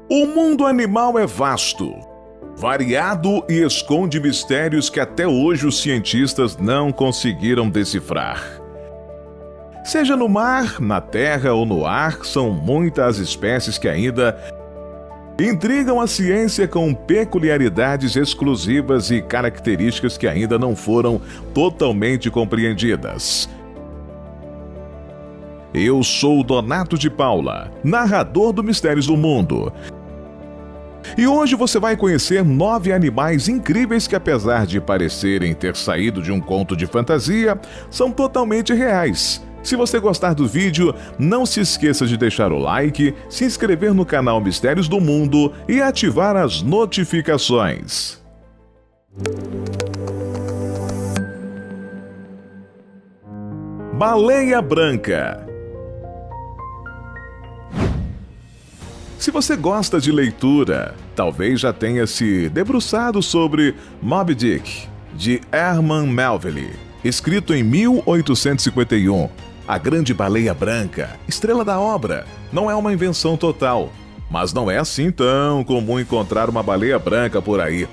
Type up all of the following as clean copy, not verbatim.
O mundo animal é vasto, variado e esconde mistérios que até hoje os cientistas não conseguiram decifrar. Seja no mar, na terra ou no ar, são muitas as espécies que ainda intrigam a ciência com peculiaridades exclusivas e características que ainda não foram totalmente compreendidas. Eu sou Donato de Paula, narrador do Mistérios do Mundo. E hoje você vai conhecer 9 animais incríveis que, apesar de parecerem ter saído de um conto de fantasia, são totalmente reais. Se você gostar do vídeo, não se esqueça de deixar o like, se inscrever no canal Mistérios do Mundo e ativar as notificações. Baleia branca. Se você gosta de leitura, talvez já tenha se debruçado sobre Moby Dick, de Herman Melville, escrito em 1851. A grande baleia branca, estrela da obra, não é uma invenção total, mas não é assim tão comum encontrar uma baleia branca por aí.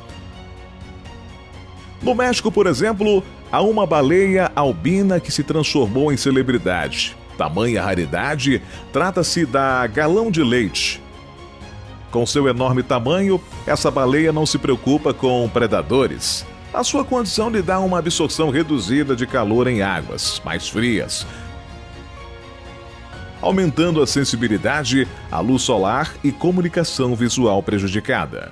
No México, por exemplo, há uma baleia albina que se transformou em celebridade. Tamanha raridade, trata-se da galão de leite. Com seu enorme tamanho, essa baleia não se preocupa com predadores. A sua condição lhe dá uma absorção reduzida de calor em águas mais frias, aumentando a sensibilidade à luz solar e comunicação visual prejudicada.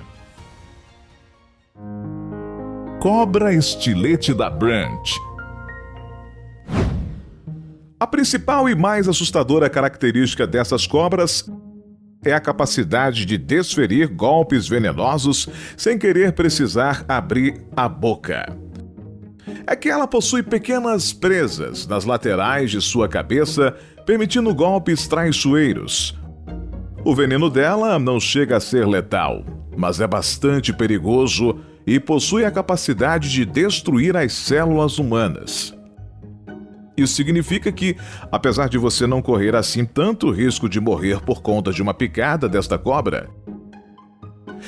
Cobra estilete da Brant. A principal e mais assustadora característica dessas cobras é a capacidade de desferir golpes venenosos sem querer precisar abrir a boca. É que ela possui pequenas presas nas laterais de sua cabeça, permitindo golpes traiçoeiros. O veneno dela não chega a ser letal, mas é bastante perigoso e possui a capacidade de destruir as células humanas. Isso significa que, apesar de você não correr assim tanto risco de morrer por conta de uma picada desta cobra,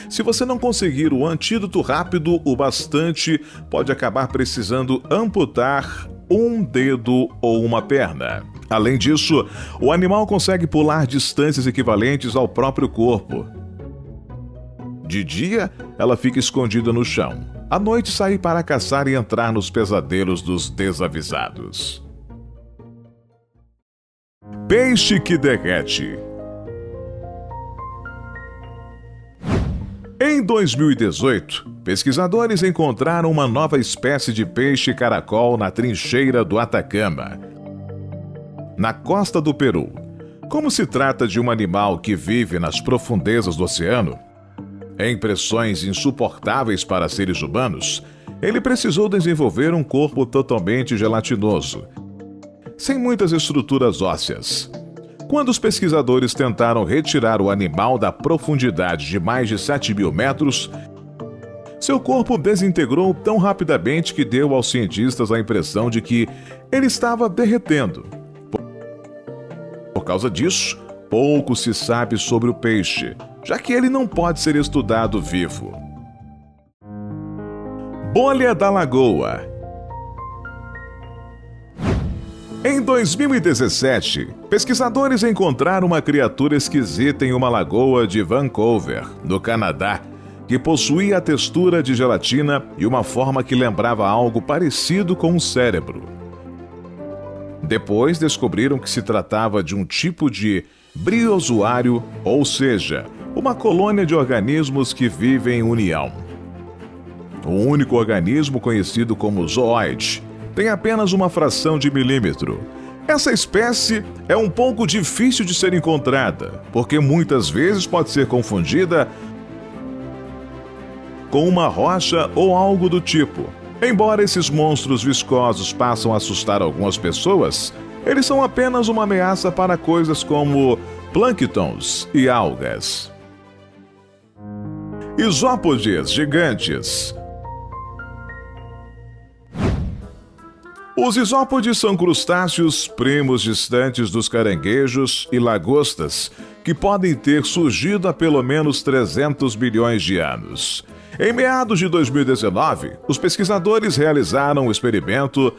se você não conseguir o antídoto rápido o bastante, pode acabar precisando amputar um dedo ou uma perna. Além disso, o animal consegue pular distâncias equivalentes ao próprio corpo. De dia, ela fica escondida no chão. À noite, sai para caçar e entrar nos pesadelos dos desavisados. Peixe que derrete. Em 2018, pesquisadores encontraram uma nova espécie de peixe caracol na trincheira do Atacama, na costa do Peru. Como se trata de um animal que vive nas profundezas do oceano, em pressões insuportáveis para seres humanos, ele precisou desenvolver um corpo totalmente gelatinoso, sem muitas estruturas ósseas. Quando os pesquisadores tentaram retirar o animal da profundidade de mais de 7.000 metros, seu corpo desintegrou tão rapidamente que deu aos cientistas a impressão de que ele estava derretendo. Por causa disso, pouco se sabe sobre o peixe, já que ele não pode ser estudado vivo. Bolha da lagoa. Em 2017, pesquisadores encontraram uma criatura esquisita em uma lagoa de Vancouver, no Canadá, que possuía a textura de gelatina e uma forma que lembrava algo parecido com um cérebro. Depois descobriram que se tratava de um tipo de briozoário, ou seja, uma colônia de organismos que vivem em união. O único organismo conhecido como zooide tem apenas uma fração de milímetro. Essa espécie é um pouco difícil de ser encontrada, porque muitas vezes pode ser confundida com uma rocha ou algo do tipo. Embora esses monstros viscosos possam assustar algumas pessoas, eles são apenas uma ameaça para coisas como plânctons e algas. Isópodes gigantes. Os isópodes são crustáceos primos distantes dos caranguejos e lagostas que podem ter surgido há pelo menos 300 bilhões de anos. Em meados de 2019, os pesquisadores realizaram um experimento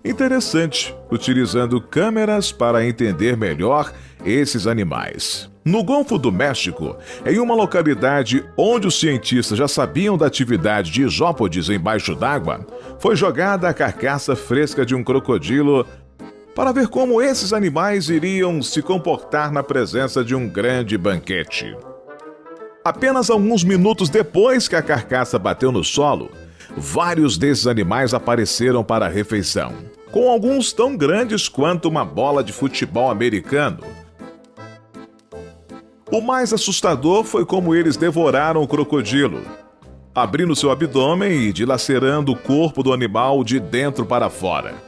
interessante, utilizando câmeras para entender melhor esses animais. No Golfo do México, em uma localidade onde os cientistas já sabiam da atividade de isópodes embaixo d'água, foi jogada a carcaça fresca de um crocodilo para ver como esses animais iriam se comportar na presença de um grande banquete. Apenas alguns minutos depois que a carcaça bateu no solo, vários desses animais apareceram para a refeição, com alguns tão grandes quanto uma bola de futebol americano. O mais assustador foi como eles devoraram o crocodilo, abrindo seu abdômen e dilacerando o corpo do animal de dentro para fora.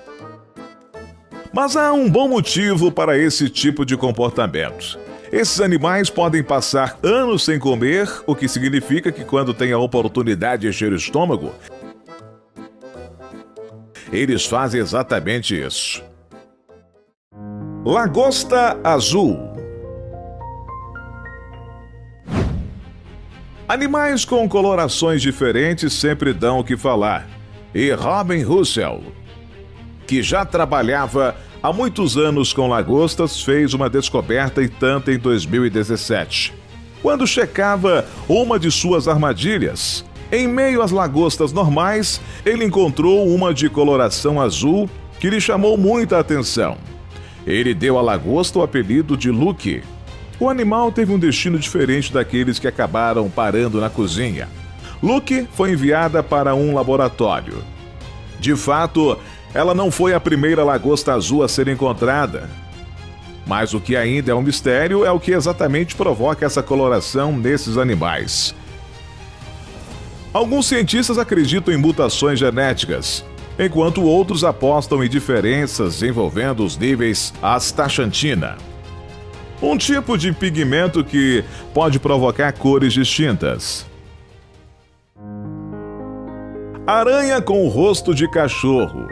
Mas há um bom motivo para esse tipo de comportamento. Esses animais podem passar anos sem comer, o que significa que quando têm a oportunidade de encher o estômago, eles fazem exatamente isso. Lagosta azul. Animais com colorações diferentes sempre dão o que falar. E Robin Russell, que já trabalhava há muitos anos com lagostas, fez uma descoberta e tanto em 2017, quando checava uma de suas armadilhas. Em meio às lagostas normais, ele encontrou uma de coloração azul que lhe chamou muita atenção. Ele deu à lagosta o apelido de Lucky. O animal teve um destino diferente daqueles que acabaram parando na cozinha. Lucky foi enviada para um laboratório. De fato, ela não foi a primeira lagosta azul a ser encontrada. Mas o que ainda é um mistério é o que exatamente provoca essa coloração nesses animais. Alguns cientistas acreditam em mutações genéticas, enquanto outros apostam em diferenças envolvendo os níveis astaxantina, um tipo de pigmento que pode provocar cores distintas. Aranha com o rosto de cachorro.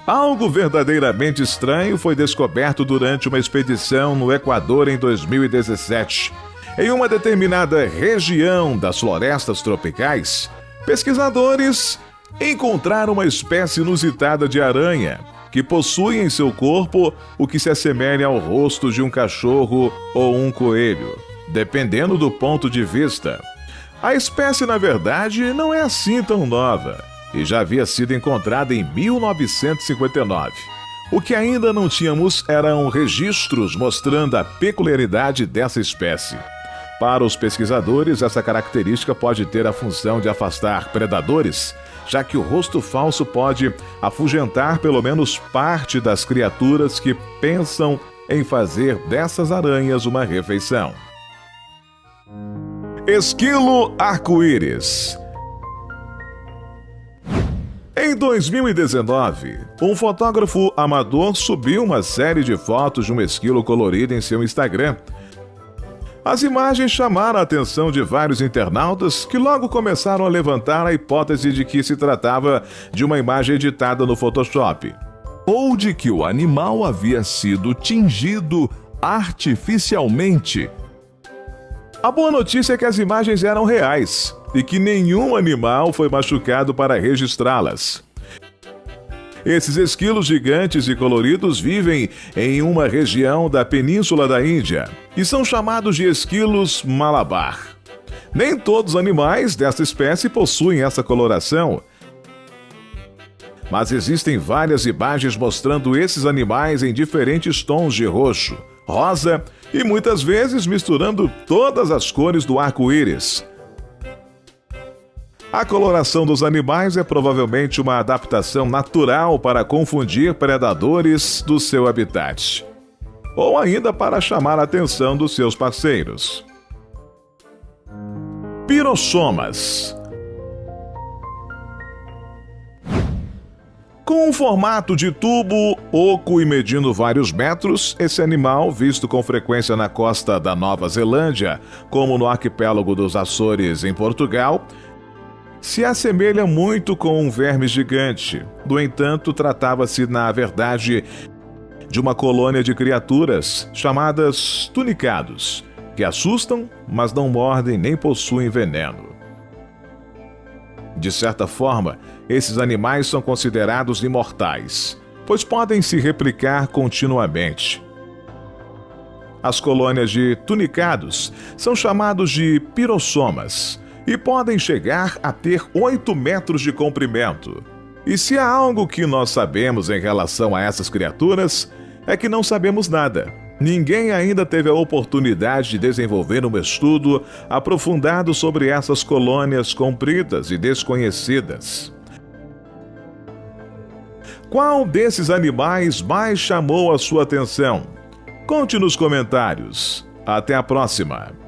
Algo verdadeiramente estranho foi descoberto durante uma expedição no Equador em 2017. Em uma determinada região das florestas tropicais, pesquisadores encontraram uma espécie inusitada de aranha que possui em seu corpo o que se assemelha ao rosto de um cachorro ou um coelho, dependendo do ponto de vista. A espécie, na verdade, não é assim tão nova e já havia sido encontrada em 1959. O que ainda não tínhamos eram registros mostrando a peculiaridade dessa espécie. Para os pesquisadores, essa característica pode ter a função de afastar predadores, já que o rosto falso pode afugentar pelo menos parte das criaturas que pensam em fazer dessas aranhas uma refeição. Esquilo arco-íris. Em 2019, um fotógrafo amador subiu uma série de fotos de um esquilo colorido em seu Instagram. As imagens chamaram a atenção de vários internautas que logo começaram a levantar a hipótese de que se tratava de uma imagem editada no Photoshop, ou de que o animal havia sido tingido artificialmente. A boa notícia é que as imagens eram reais e que nenhum animal foi machucado para registrá-las. Esses esquilos gigantes e coloridos vivem em uma região da Península da Índia e são chamados de esquilos malabar. Nem todos os animais dessa espécie possuem essa coloração, mas existem várias imagens mostrando esses animais em diferentes tons de roxo, rosa e muitas vezes misturando todas as cores do arco-íris. A coloração dos animais é provavelmente uma adaptação natural para confundir predadores do seu habitat, ou ainda para chamar a atenção dos seus parceiros. Pirossomas. Com um formato de tubo oco e medindo vários metros, esse animal, visto com frequência na costa da Nova Zelândia, como no arquipélago dos Açores em Portugal, se assemelha muito com um verme gigante. No entanto, tratava-se, na verdade, de uma colônia de criaturas chamadas tunicados, que assustam, mas não mordem nem possuem veneno. De certa forma, esses animais são considerados imortais, pois podem se replicar continuamente. As colônias de tunicados são chamados de pirossomas e podem chegar a ter 8 metros de comprimento. E se há algo que nós sabemos em relação a essas criaturas, é que não sabemos nada. Ninguém ainda teve a oportunidade de desenvolver um estudo aprofundado sobre essas colônias compridas e desconhecidas. Qual desses animais mais chamou a sua atenção? Conte nos comentários. Até a próxima!